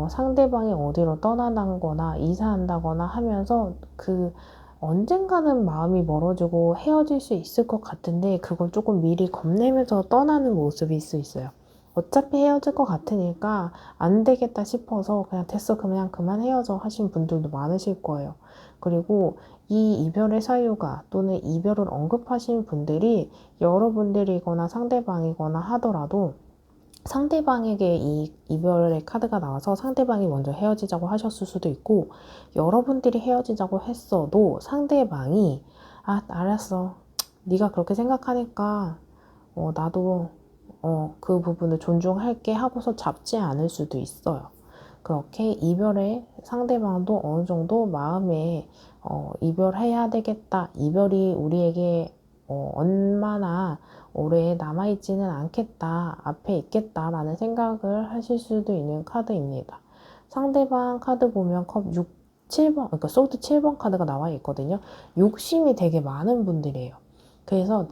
상대방이 어디로 떠나간거나 이사한다거나 하면서 언젠가는 마음이 멀어지고 헤어질 수 있을 것 같은데 그걸 조금 미리 겁내면서 떠나는 모습일 수 있어요. 어차피 헤어질 것 같으니까 안 되겠다 싶어서 그냥 됐어 그냥 그만 헤어져 하신 분들도 많으실 거예요. 그리고 이 이별의 사유가 또는 이별을 언급하신 분들이 여러분들이거나 상대방이거나 하더라도 상대방에게 이 이별의 카드가 나와서 상대방이 먼저 헤어지자고 하셨을 수도 있고 여러분들이 헤어지자고 했어도 상대방이 알았어 네가 그렇게 생각하니까 나도 그 부분을 존중할게 하고서 잡지 않을 수도 있어요. 그렇게 이별에 상대방도 어느 정도 마음에 이별해야 되겠다. 이별이 우리에게 얼마나 오래 남아있지는 않겠다. 앞에 있겠다라는 생각을 하실 수도 있는 카드입니다. 상대방 카드 보면 컵 6, 7번, 그러니까 소드 7번 카드가 나와 있거든요. 욕심이 되게 많은 분들이에요. 그래서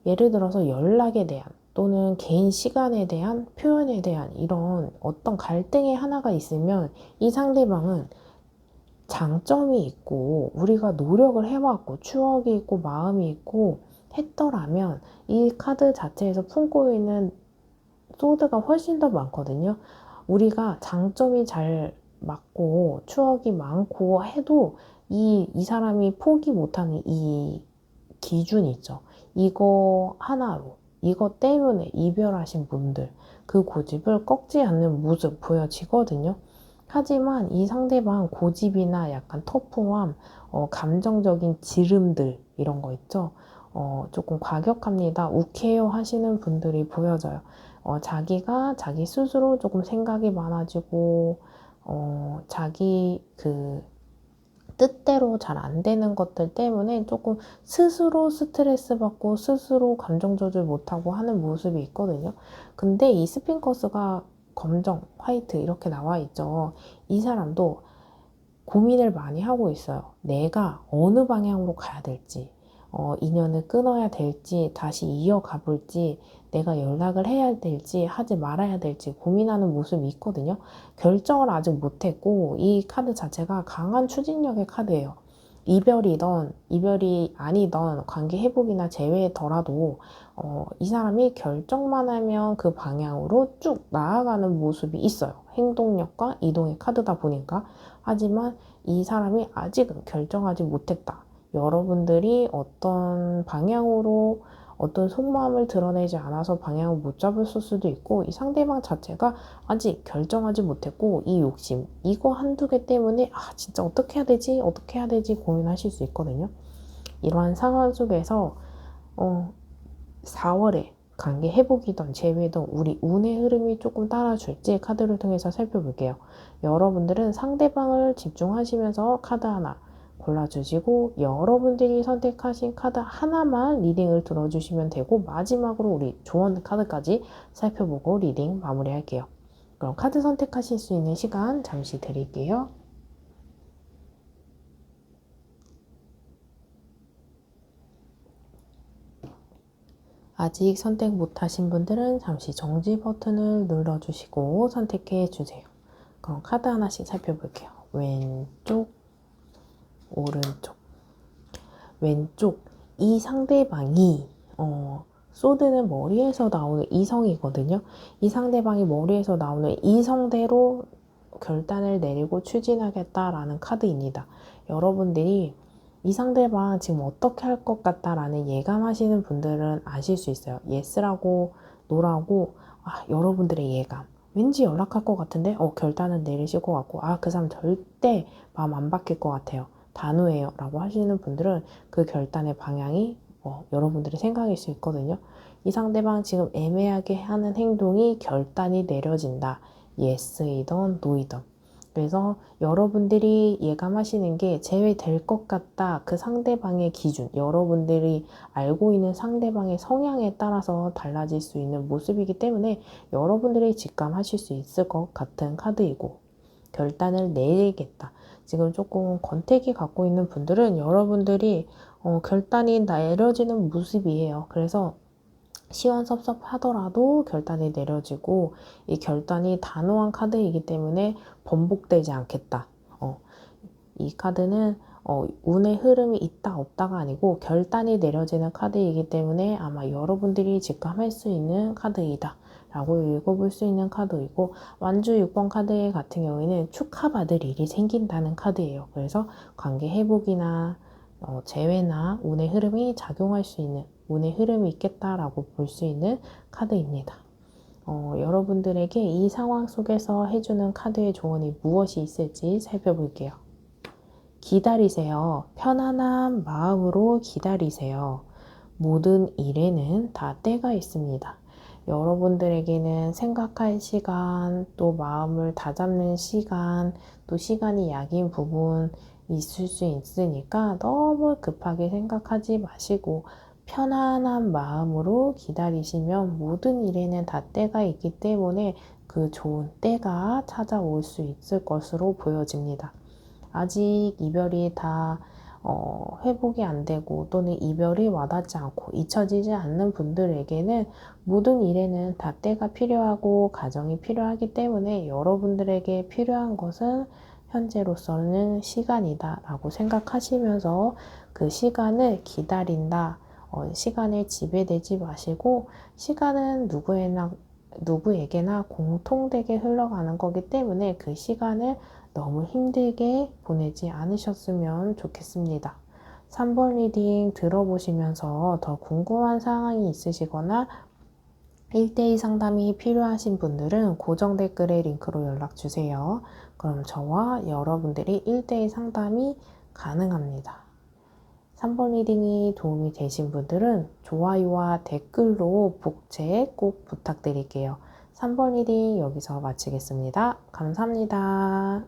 예를 들어서 연락에 대한 또는 개인 시간에 대한 표현에 대한 이런 어떤 갈등의 하나가 있으면 이 상대방은 장점이 있고 우리가 노력을 해왔고 추억이 있고 마음이 있고 했더라면 이 카드 자체에서 품고 있는 소드가 훨씬 더 많거든요. 우리가 장점이 잘 맞고 추억이 많고 해도 이 사람이 포기 못하는 이 기준이 있죠. 이거 하나로 이것 때문에 이별하신 분들 그 고집을 꺾지 않는 모습 보여지거든요. 하지만 이 상대방 고집이나 약간 터프함, 감정적인 지름들 이런 거 있죠. 조금 과격합니다. 욱해요 하시는 분들이 보여져요. 자기가 자기 스스로 조금 생각이 많아지고 자기 뜻대로 잘 안 되는 것들 때문에 조금 스스로 스트레스 받고 스스로 감정 조절 못하고 하는 모습이 있거든요. 근데 이 스핑커스가 검정, 화이트 이렇게 나와 있죠. 이 사람도 고민을 많이 하고 있어요. 내가 어느 방향으로 가야 될지, 인연을 끊어야 될지, 다시 이어가 볼지, 내가 연락을 해야 될지, 하지 말아야 될지 고민하는 모습이 있거든요. 결정을 아직 못했고, 이 카드 자체가 강한 추진력의 카드예요. 이별이던, 이별이 아니던 관계 회복이나 재회더라도, 이 사람이 결정만 하면 그 방향으로 쭉 나아가는 모습이 있어요. 행동력과 이동의 카드다 보니까. 하지만 이 사람이 아직은 결정하지 못했다. 여러분들이 어떤 방향으로 어떤 속마음을 드러내지 않아서 방향을 못 잡았을 수도 있고, 이 상대방 자체가 아직 결정하지 못했고, 이 욕심, 이거 한두 개 때문에 진짜 어떻게 해야 되지? 어떻게 해야 되지? 고민하실 수 있거든요. 이러한 상황 속에서 4월에 관계 회복이든 재회든 우리 운의 흐름이 조금 따라줄지 카드를 통해서 살펴볼게요. 여러분들은 상대방을 집중하시면서 카드 하나 골라주시고, 여러분들이 선택하신 카드 하나만 리딩을 들어주시면 되고, 마지막으로 우리 조언 카드까지 살펴보고 리딩 마무리할게요. 그럼 카드 선택하실 수 있는 시간 잠시 드릴게요. 아직 선택 못하신 분들은 잠시 정지 버튼을 눌러주시고 선택해 주세요. 그럼 카드 하나씩 살펴볼게요. 왼쪽, 오른쪽. 왼쪽, 이 상대방이 소드는 머리에서 나오는 이성이거든요. 이 상대방이 머리에서 나오는 이성대로 결단을 내리고 추진하겠다라는 카드입니다. 여러분들이 이 상대방 지금 어떻게 할 것 같다라는 예감하시는 분들은 아실 수 있어요. 예스라고 노라고 여러분들의 예감. 왠지 연락할 것 같은데 결단은 내리실 것 같고 그 사람 절대 마음 안 바뀔 것 같아요. 단호해요 라고 하시는 분들은 그 결단의 방향이 여러분들의 생각일 수 있거든요. 이 상대방 지금 애매하게 하는 행동이 결단이 내려진다. 예스이던 노이던. 그래서 여러분들이 예감하시는 게 제외될 것 같다. 그 상대방의 기준, 여러분들이 알고 있는 상대방의 성향에 따라서 달라질 수 있는 모습이기 때문에 여러분들이 직감하실 수 있을 것 같은 카드이고, 결단을 내리겠다. 지금 조금 권태기 갖고 있는 분들은 여러분들이 결단이 내려지는 모습이에요. 그래서 시원섭섭하더라도 결단이 내려지고, 이 결단이 단호한 카드이기 때문에 번복되지 않겠다. 이 카드는 운의 흐름이 있다 없다가 아니고 결단이 내려지는 카드이기 때문에 아마 여러분들이 직감할 수 있는 카드이다 라고 읽어볼 수 있는 카드이고, 완주 6번 카드 같은 경우에는 축하받을 일이 생긴다는 카드예요. 그래서 관계 회복이나 재회나 운의 흐름이 작용할 수 있는, 운의 흐름이 있겠다라고 볼 수 있는 카드입니다. 여러분들에게 이 상황 속에서 해주는 카드의 조언이 무엇이 있을지 살펴볼게요. 기다리세요. 편안한 마음으로 기다리세요. 모든 일에는 다 때가 있습니다. 여러분들에게는 생각할 시간, 또 마음을 다잡는 시간, 또 시간이 약인 부분 있을 수 있으니까 너무 급하게 생각하지 마시고 편안한 마음으로 기다리시면 모든 일에는 다 때가 있기 때문에 그 좋은 때가 찾아올 수 있을 것으로 보여집니다. 아직 이별이 다 회복이 안 되고 또는 이별이 와닿지 않고 잊혀지지 않는 분들에게는 모든 일에는 다 때가 필요하고 가정이 필요하기 때문에 여러분들에게 필요한 것은 현재로서는 시간이다 라고 생각하시면서 그 시간을 기다린다. 시간에 지배되지 마시고, 시간은 누구에게나 공통되게 흘러가는 거기 때문에 그 시간을 너무 힘들게 보내지 않으셨으면 좋겠습니다. 3번 리딩 들어보시면서 더 궁금한 사항이 있으시거나 1대2 상담이 필요하신 분들은 고정 댓글에 링크로 연락주세요. 그럼 저와 여러분들이 1대1 상담이 가능합니다. 3번 리딩이 도움이 되신 분들은 좋아요와 댓글로 복채 꼭 부탁드릴게요. 3번 리딩 여기서 마치겠습니다. 감사합니다.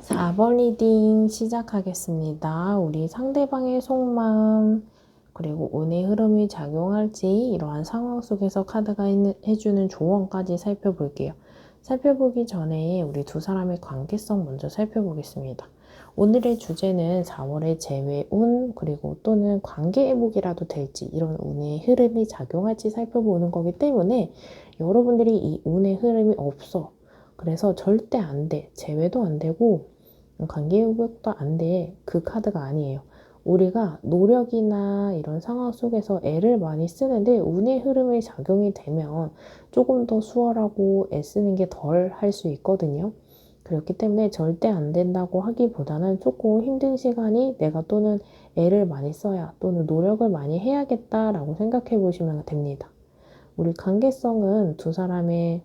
4번 리딩 시작하겠습니다. 우리 상대방의 속마음, 그리고 운의 흐름이 작용할지 이러한 상황 속에서 카드가 해주는 조언까지 살펴볼게요. 살펴보기 전에 우리 두 사람의 관계성 먼저 살펴보겠습니다. 오늘의 주제는 4월의 재회운 그리고 또는 관계회복이라도 될지 이런 운의 흐름이 작용할지 살펴보는 거기 때문에 여러분들이 이 운의 흐름이 없어. 그래서 절대 안 돼. 재회도 안 되고 관계회복도 안 돼. 그 카드가 아니에요. 우리가 노력이나 이런 상황 속에서 애를 많이 쓰는데 운의 흐름이 작용이 되면 조금 더 수월하고 애쓰는 게 덜 할 수 있거든요. 그렇기 때문에 절대 안 된다고 하기보다는 조금 힘든 시간이 내가 또는 애를 많이 써야 또는 노력을 많이 해야겠다라고 생각해 보시면 됩니다. 우리 관계성은 두 사람의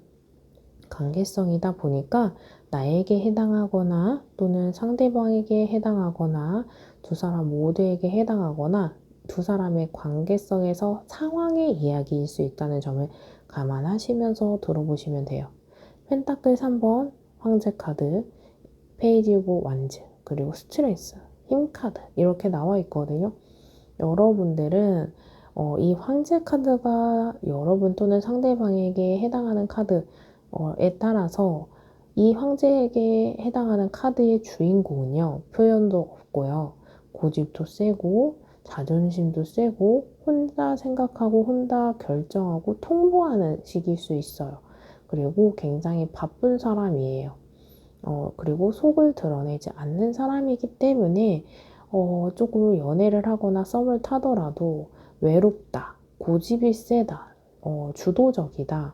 관계성이다 보니까 나에게 해당하거나 또는 상대방에게 해당하거나 두 사람 모두에게 해당하거나 두 사람의 관계성에서 상황의 이야기일 수 있다는 점을 감안하시면서 들어보시면 돼요. 펜타클 3번 황제 카드, 페이지 오브 완즈, 그리고 스트레스, 힘 카드 이렇게 나와 있거든요. 여러분들은 이 황제 카드가 여러분 또는 상대방에게 해당하는 카드에 따라서 이 황제에게 해당하는 카드의 주인공은요, 표현도 없고요, 고집도 세고 자존심도 세고 혼자 생각하고 혼자 결정하고 통보하는 식일 수 있어요. 그리고 굉장히 바쁜 사람이에요. 그리고 속을 드러내지 않는 사람이기 때문에 조금 연애를 하거나 썸을 타더라도 외롭다, 고집이 세다, 주도적이다,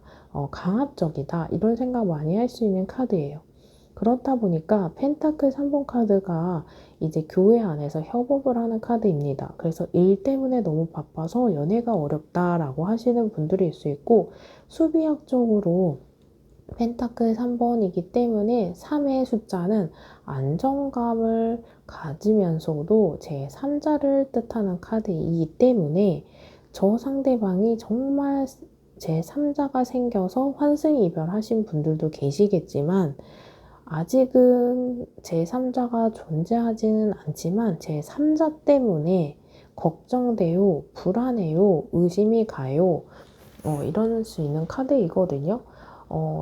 강압적이다 이런 생각 많이 할 수 있는 카드예요. 그렇다 보니까 펜타클 3번 카드가 이제 교회 안에서 협업을 하는 카드입니다. 그래서 일 때문에 너무 바빠서 연애가 어렵다라고 하시는 분들이 있을 수 있고, 수비학적으로 펜타클 3번이기 때문에 3의 숫자는 안정감을 가지면서도 제3자를 뜻하는 카드이기 때문에 저 상대방이 정말 제3자가 생겨서 환승이별하신 분들도 계시겠지만 아직은 제3자가 존재하지는 않지만 제3자 때문에 걱정돼요, 불안해요, 의심이 가요, 이럴 수 있는 카드이거든요.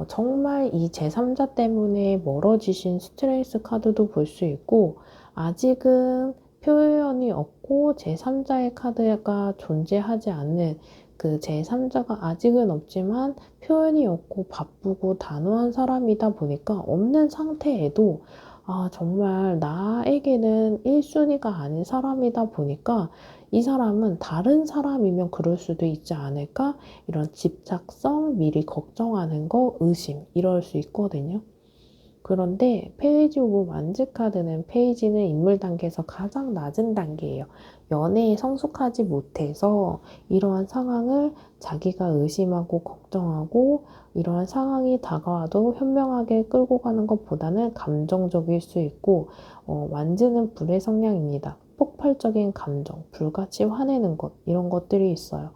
정말 이 제3자 때문에 멀어지신 스트레스 카드도 볼 수 있고, 아직은 표현이 없고 제3자의 카드가 존재하지 않는 그 제3자가 아직은 없지만 표현이 없고 바쁘고 단호한 사람이다 보니까 없는 상태에도 정말 나에게는 1순위가 아닌 사람이다 보니까 이 사람은 다른 사람이면 그럴 수도 있지 않을까? 이런 집착성, 미리 걱정하는 거, 의심, 이럴 수 있거든요. 그런데 페이지 오브 완즈 카드는 페이지는 인물 단계에서 가장 낮은 단계예요. 연애에 성숙하지 못해서 이러한 상황을 자기가 의심하고 걱정하고 이러한 상황이 다가와도 현명하게 끌고 가는 것보다는 감정적일 수 있고, 완즈는 불의 성향입니다. 폭발적인 감정, 불같이 화내는 것, 이런 것들이 있어요.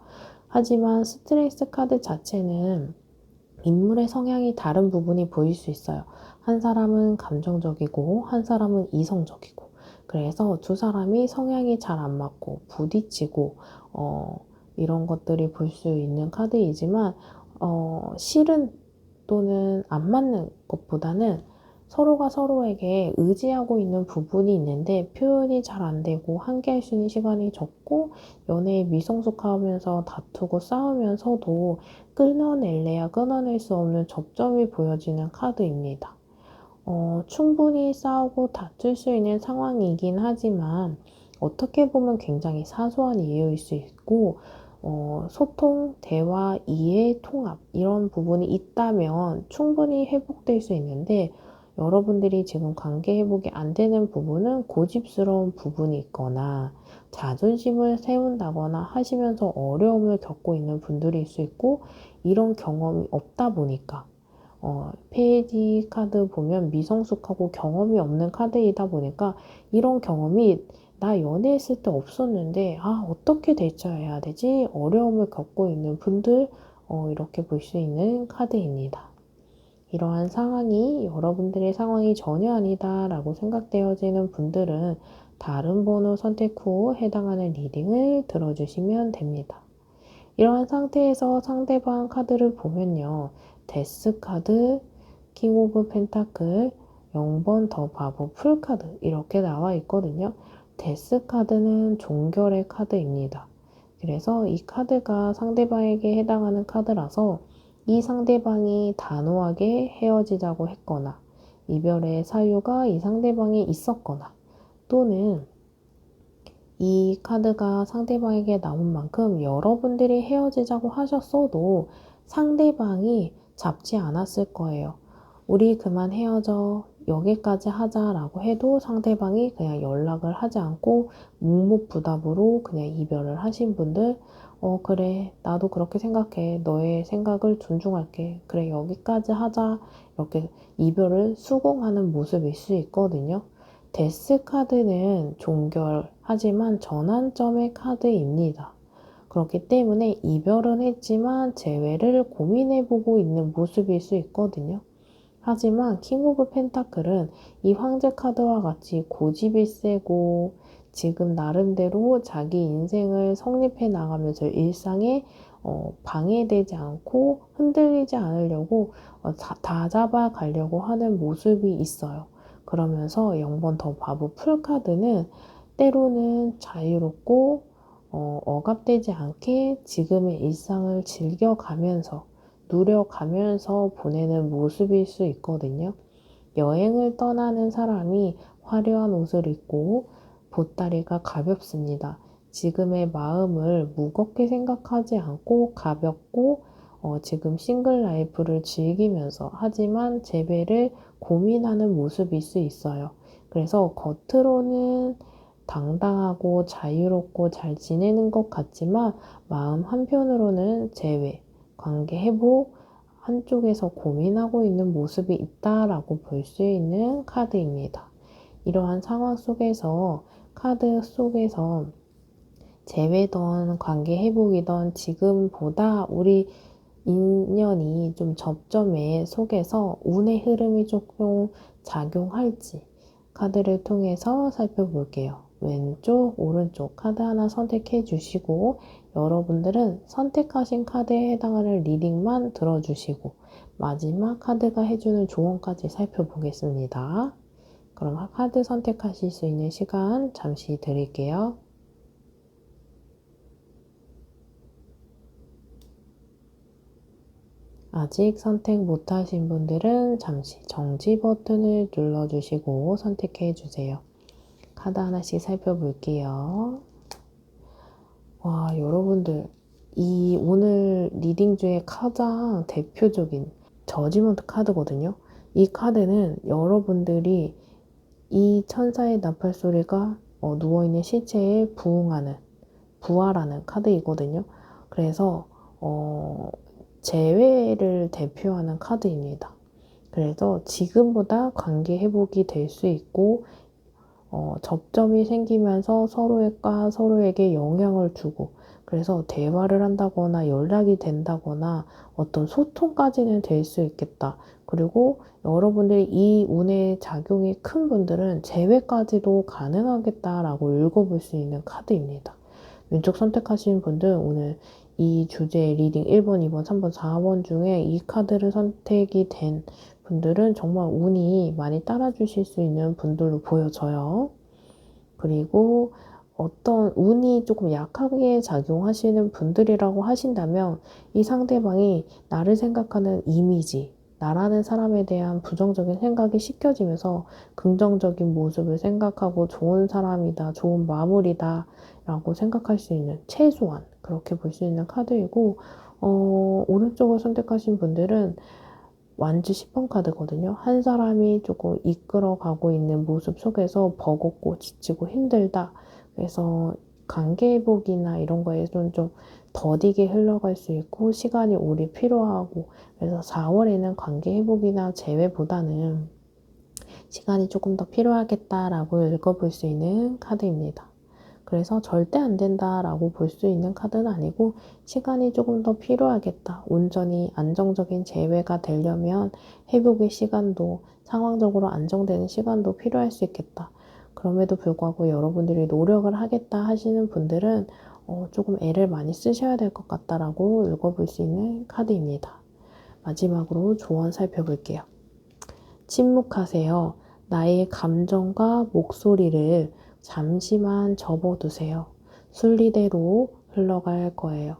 하지만 스트레스 카드 자체는 인물의 성향이 다른 부분이 보일 수 있어요. 한 사람은 감정적이고 한 사람은 이성적이고, 그래서 두 사람이 성향이 잘 안 맞고 부딪히고 이런 것들이 볼 수 있는 카드이지만 실은 또는 안 맞는 것보다는 서로가 서로에게 의지하고 있는 부분이 있는데 표현이 잘 안 되고 함께 할 수 있는 시간이 적고 연애에 미성숙하면서 다투고 싸우면서도 끊어낼래야 끊어낼 수 없는 접점이 보여지는 카드입니다. 충분히 싸우고 다툴 수 있는 상황이긴 하지만 어떻게 보면 굉장히 사소한 이유일 수 있고, 소통, 대화, 이해, 통합 이런 부분이 있다면 충분히 회복될 수 있는데, 여러분들이 지금 관계 회복이 안 되는 부분은 고집스러운 부분이 있거나 자존심을 세운다거나 하시면서 어려움을 겪고 있는 분들일 수 있고, 이런 경험이 없다 보니까 페이지 카드 보면 미성숙하고 경험이 없는 카드이다 보니까 이런 경험이 나 연애했을 때 없었는데 어떻게 대처해야 되지? 어려움을 겪고 있는 분들 이렇게 볼 수 있는 카드입니다. 이러한 상황이 여러분들의 상황이 전혀 아니다 라고 생각되어지는 분들은 다른 번호 선택 후 해당하는 리딩을 들어주시면 됩니다. 이러한 상태에서 상대방 카드를 보면요, 데스 카드, 킹 오브 펜타클, 0번 더 바보 풀카드 이렇게 나와 있거든요. 데스 카드는 종결의 카드입니다. 그래서 이 카드가 상대방에게 해당하는 카드라서 이 상대방이 단호하게 헤어지자고 했거나 이별의 사유가 이 상대방이 있었거나 또는 이 카드가 상대방에게 나온 만큼 여러분들이 헤어지자고 하셨어도 상대방이 잡지 않았을 거예요. 우리 그만 헤어져. 여기까지 하자라고 해도 상대방이 그냥 연락을 하지 않고 묵묵부답으로 그냥 이별을 하신 분들, 그래. 나도 그렇게 생각해. 너의 생각을 존중할게. 그래. 여기까지 하자. 이렇게 이별을 수긍하는 모습일 수 있거든요. 데스 카드는 종결하지만 전환점의 카드입니다. 그렇기 때문에 이별은 했지만 재회를 고민해보고 있는 모습일 수 있거든요. 하지만 킹 오브 펜타클은 이 황제 카드와 같이 고집이 세고 지금 나름대로 자기 인생을 성립해 나가면서 일상에 방해되지 않고 흔들리지 않으려고 다 잡아가려고 하는 모습이 있어요. 그러면서 0번 더 바보 풀카드는 때로는 자유롭고 억압되지 않게 지금의 일상을 즐겨가면서 누려가면서 보내는 모습일 수 있거든요. 여행을 떠나는 사람이 화려한 옷을 입고 보따리가 가볍습니다. 지금의 마음을 무겁게 생각하지 않고 가볍고 지금 싱글 라이프를 즐기면서 하지만 재회를 고민하는 모습일 수 있어요. 그래서 겉으로는 당당하고 자유롭고 잘 지내는 것 같지만 마음 한편으로는 재회, 관계 회복 한쪽에서 고민하고 있는 모습이 있다라고 볼 수 있는 카드입니다. 이러한 상황 속에서 카드 속에서 재회든 관계 회복이든 지금보다 우리 인연이 좀 접점에 속에서 운의 흐름이 조금 작용할지 카드를 통해서 살펴볼게요. 왼쪽, 오른쪽 카드 하나 선택해 주시고 여러분들은 선택하신 카드에 해당하는 리딩만 들어주시고 마지막 카드가 해주는 조언까지 살펴보겠습니다. 그럼 카드 선택하실 수 있는 시간 잠시 드릴게요. 아직 선택 못하신 분들은 잠시 정지 버튼을 눌러주시고 선택해 주세요. 카드 하나씩 살펴볼게요. 와, 여러분들 이 오늘 리딩 중에 가장 대표적인 저지먼트 카드거든요. 이 카드는 여러분들이 이 천사의 나팔 소리가 누워있는 시체에 부활하는 카드이거든요. 그래서 재회를 대표하는 카드입니다. 그래서 지금보다 관계 회복이 될 수 있고 접점이 생기면서 서로가 서로에게 영향을 주고 그래서 대화를 한다거나 연락이 된다거나 어떤 소통까지는 될 수 있겠다. 그리고 여러분들이 이 운의 작용이 큰 분들은 재회까지도 가능하겠다라고 읽어볼 수 있는 카드입니다. 왼쪽 선택하신 분들 오늘 이 주제 리딩 1번, 2번, 3번, 4번 중에 이 카드를 선택이 된 분들은 정말 운이 많이 따라주실 수 있는 분들로 보여져요. 그리고 어떤 운이 조금 약하게 작용하시는 분들이라고 하신다면 이 상대방이 나를 생각하는 이미지, 나라는 사람에 대한 부정적인 생각이 씻겨지면서 긍정적인 모습을 생각하고 좋은 사람이다, 좋은 마무리다 라고 생각할 수 있는 최소한 그렇게 볼 수 있는 카드이고 오른쪽을 선택하신 분들은 완주 10번 카드거든요. 한 사람이 조금 이끌어가고 있는 모습 속에서 버겁고 지치고 힘들다. 그래서 관계 회복이나 이런 거에 좀 더디게 흘러갈 수 있고 시간이 오래 필요하고 그래서 4월에는 관계 회복이나 재회보다는 시간이 조금 더 필요하겠다라고 읽어볼 수 있는 카드입니다. 그래서 절대 안 된다라고 볼 수 있는 카드는 아니고 시간이 조금 더 필요하겠다. 온전히 안정적인 재회가 되려면 회복의 시간도 상황적으로 안정되는 시간도 필요할 수 있겠다. 그럼에도 불구하고 여러분들이 노력을 하겠다 하시는 분들은 조금 애를 많이 쓰셔야 될 것 같다라고 읽어볼 수 있는 카드입니다. 마지막으로 조언 살펴볼게요. 침묵하세요. 나의 감정과 목소리를 잠시만 접어두세요. 순리대로 흘러갈 거예요.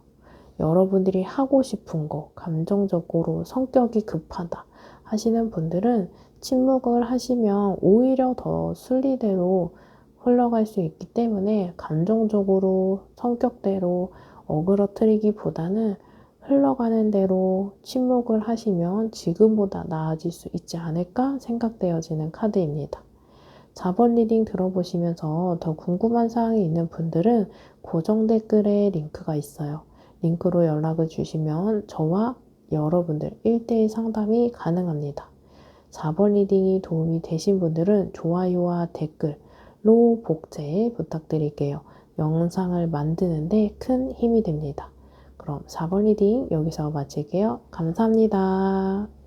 여러분들이 하고 싶은 거, 감정적으로 성격이 급하다 하시는 분들은 침묵을 하시면 오히려 더 순리대로 흘러갈 수 있기 때문에 감정적으로 성격대로 어그러뜨리기보다는 흘러가는 대로 침묵을 하시면 지금보다 나아질 수 있지 않을까 생각되어지는 카드입니다. 4번 리딩 들어보시면서 더 궁금한 사항이 있는 분들은 고정 댓글에 링크가 있어요. 링크로 연락을 주시면 저와 여러분들 1대1 상담이 가능합니다. 4번 리딩이 도움이 되신 분들은 좋아요와 댓글로 복제 부탁드릴게요. 영상을 만드는데 큰 힘이 됩니다. 그럼 4번 리딩 여기서 마칠게요. 감사합니다.